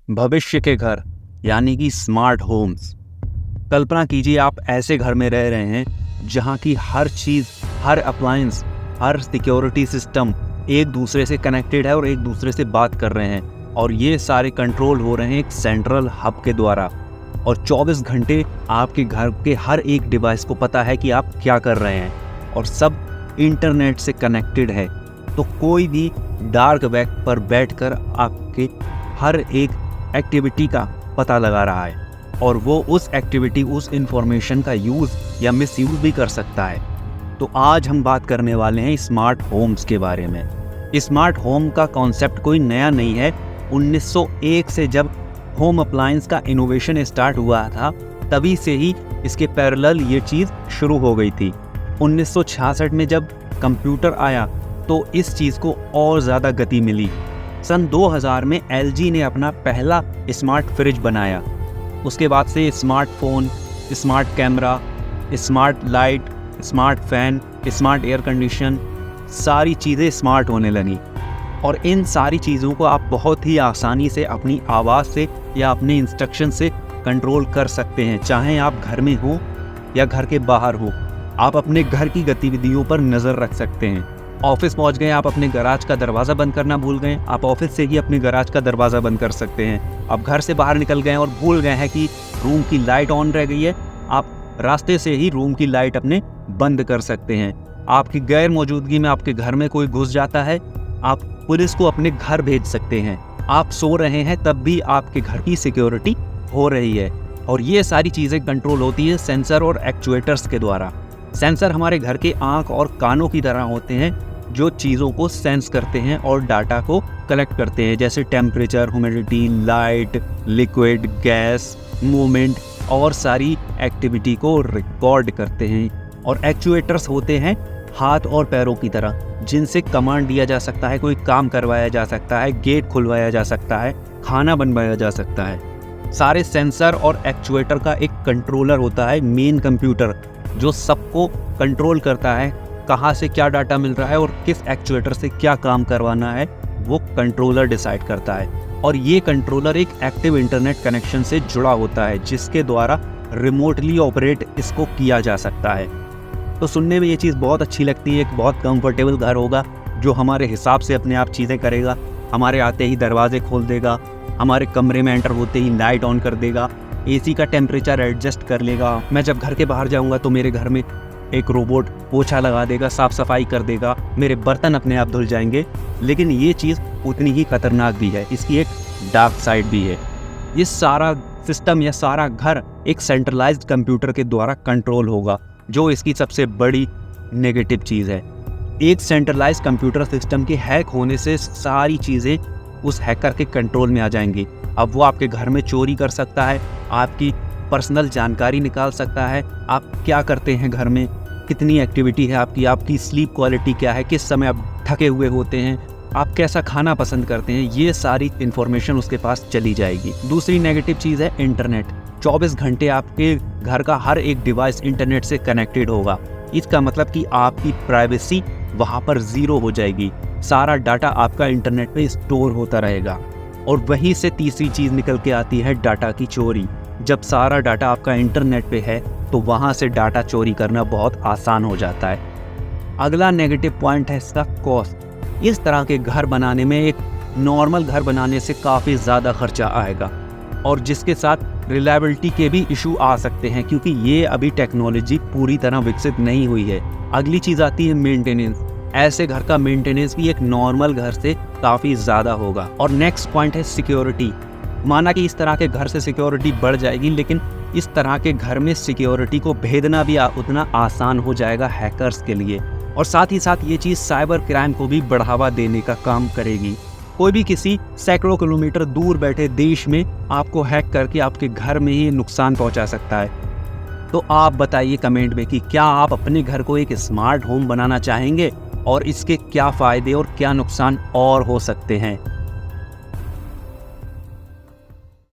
भविष्य के घर यानी कि स्मार्ट होम्स। कल्पना कीजिए आप ऐसे घर में रह रहे हैं जहां की हर चीज़, हर अप्लायंस, हर सिक्योरिटी सिस्टम एक दूसरे से कनेक्टेड है और एक दूसरे से बात कर रहे हैं, और ये सारे कंट्रोल हो रहे हैं एक सेंट्रल हब के द्वारा। और 24 घंटे आपके घर के हर एक डिवाइस को पता है कि आप क्या कर रहे हैं, और सब इंटरनेट से कनेक्टेड है। तो कोई भी डार्क वेब पर बैठकर आपके हर एक एक्टिविटी का पता लगा रहा है, और वो उस एक्टिविटी, उस इंफॉर्मेशन का यूज़ या मिसयूज़ भी कर सकता है। तो आज हम बात करने वाले हैं स्मार्ट होम्स के बारे में। स्मार्ट होम का कॉन्सेप्ट कोई नया नहीं है। 1901 से जब होम अप्लायंस का इनोवेशन स्टार्ट हुआ था, तभी से ही इसके पैरेलल ये चीज़ शुरू हो गई थी। 1966 में जब कंप्यूटर आया तो इस चीज़ को और ज़्यादा गति मिली। सन 2000 में LG ने अपना पहला स्मार्ट फ्रिज बनाया। उसके बाद से smartphone, smart camera, smart light, smart fan, smart air condition, सारी चीज़ें स्मार्ट होने लगी। और इन सारी चीज़ों को आप बहुत ही आसानी से अपनी आवाज़ से या अपने इंस्ट्रक्शन से कंट्रोल कर सकते हैं। चाहे आप घर में हो या घर के बाहर हो, आप अपने घर की गतिविधियों पर नज़र रख सकते हैं। ऑफिस पहुंच गए, आप अपने गैराज का दरवाज़ा बंद करना भूल गए, आप ऑफिस से ही अपने गैराज का दरवाज़ा बंद कर सकते हैं। आप घर से बाहर निकल गए और भूल गए हैं कि रूम की लाइट ऑन रह गई है, आप रास्ते से ही रूम की लाइट अपने बंद कर सकते हैं। आपकी गैर मौजूदगी में आपके घर में कोई घुस जाता है, आप पुलिस को अपने घर भेज सकते हैं। आप सो रहे हैं तब भी आपके घर की सिक्योरिटी हो रही है। और ये सारी चीज़ें कंट्रोल होती है सेंसर और एक्चुएटर्स के द्वारा। सेंसर हमारे घर के आँख और कानों की तरह होते हैं, जो चीज़ों को सेंस करते हैं और डाटा को कलेक्ट करते हैं, जैसे temperature, humidity, light, liquid, gas, movement और सारी एक्टिविटी को रिकॉर्ड करते हैं। और एक्चुएटर्स होते हैं हाथ और पैरों की तरह, जिनसे कमांड दिया जा सकता है, कोई काम करवाया जा सकता है, गेट खुलवाया जा सकता है, खाना बनवाया जा सकता है। सारे सेंसर और एक्चुएटर का एक कंट्रोलर होता है, मेन कंप्यूटर, जो सबको कंट्रोल करता है, कहाँ से क्या डाटा मिल रहा है और किस एक्चुएटर से क्या काम करवाना है, वो कंट्रोलर डिसाइड करता है। और ये कंट्रोलर एक एक्टिव इंटरनेट कनेक्शन से जुड़ा होता है, जिसके द्वारा रिमोटली ऑपरेट इसको किया जा सकता है। तो सुनने में ये चीज़ बहुत अच्छी लगती है। एक बहुत कंफर्टेबल घर होगा जो हमारे हिसाब से अपने आप चीज़ें करेगा, हमारे आते ही दरवाजे खोल देगा, हमारे कमरे में एंटर होते ही लाइट ऑन कर देगा, AC का टेम्परेचर एडजस्ट कर लेगा। मैं जब घर के बाहर जाऊँगा तो मेरे घर में एक रोबोट पोछा लगा देगा, साफ सफाई कर देगा, मेरे बर्तन अपने आप धुल जाएंगे। लेकिन ये चीज़ उतनी ही खतरनाक भी है, इसकी एक डार्क साइड भी है। ये सारा सिस्टम या सारा घर एक सेंट्रलाइज्ड कंप्यूटर के द्वारा कंट्रोल होगा, जो इसकी सबसे बड़ी नेगेटिव चीज़ है। एक सेंट्रलाइज्ड कंप्यूटर सिस्टम के हैक होने से सारी चीज़ें उस हैकर के कंट्रोल में आ जाएंगी। अब वो आपके घर में चोरी कर सकता है, आपकी पर्सनल जानकारी निकाल सकता है, आप क्या करते हैं घर में, कितनी एक्टिविटी है आपकी स्लीप क्वालिटी क्या है, किस समय आप थके हुए होते हैं, आप कैसा खाना पसंद करते हैं, ये सारी इन्फॉर्मेशन उसके पास चली जाएगी। दूसरी नेगेटिव चीज़ है इंटरनेट। 24 घंटे आपके घर का हर एक डिवाइस इंटरनेट से कनेक्टेड होगा। इसका मतलब कि आपकी प्राइवेसी वहाँ पर ज़ीरो हो जाएगी। सारा डाटा आपका इंटरनेट पे स्टोर होता रहेगा। और वहीं से तीसरी चीज़ निकल के आती है डाटा की चोरी। जब सारा डाटा आपका इंटरनेट पे है तो वहाँ से डाटा चोरी करना बहुत आसान हो जाता है। अगला नेगेटिव पॉइंट है इसका कॉस्ट। इस तरह के घर बनाने में एक नॉर्मल घर बनाने से काफ़ी ज़्यादा खर्चा आएगा, और जिसके साथ रिलायबिलिटी के भी इशू आ सकते हैं, क्योंकि ये अभी टेक्नोलॉजी पूरी तरह विकसित नहीं हुई है। अगली चीज़ आती है मेंटेनेंस। ऐसे घर का मेंटेनेंस भी एक नॉर्मल घर से काफ़ी ज़्यादा होगा। और नेक्स्ट पॉइंट है सिक्योरिटी। माना कि इस तरह के घर से सिक्योरिटी बढ़ जाएगी, लेकिन इस तरह के घर में सिक्योरिटी को भेदना भी उतना आसान हो जाएगा हैकर्स के लिए। और साथ ही साथ ये चीज़ साइबर क्राइम को भी बढ़ावा देने का काम करेगी। कोई भी किसी सैकड़ों किलोमीटर दूर बैठे देश में आपको हैक करके आपके घर में ही नुकसान पहुंचा सकता है। तो आप बताइए कमेंट में कि क्या आप अपने घर को एक स्मार्ट होम बनाना चाहेंगे, और इसके क्या फ़ायदे और क्या नुकसान और हो सकते हैं।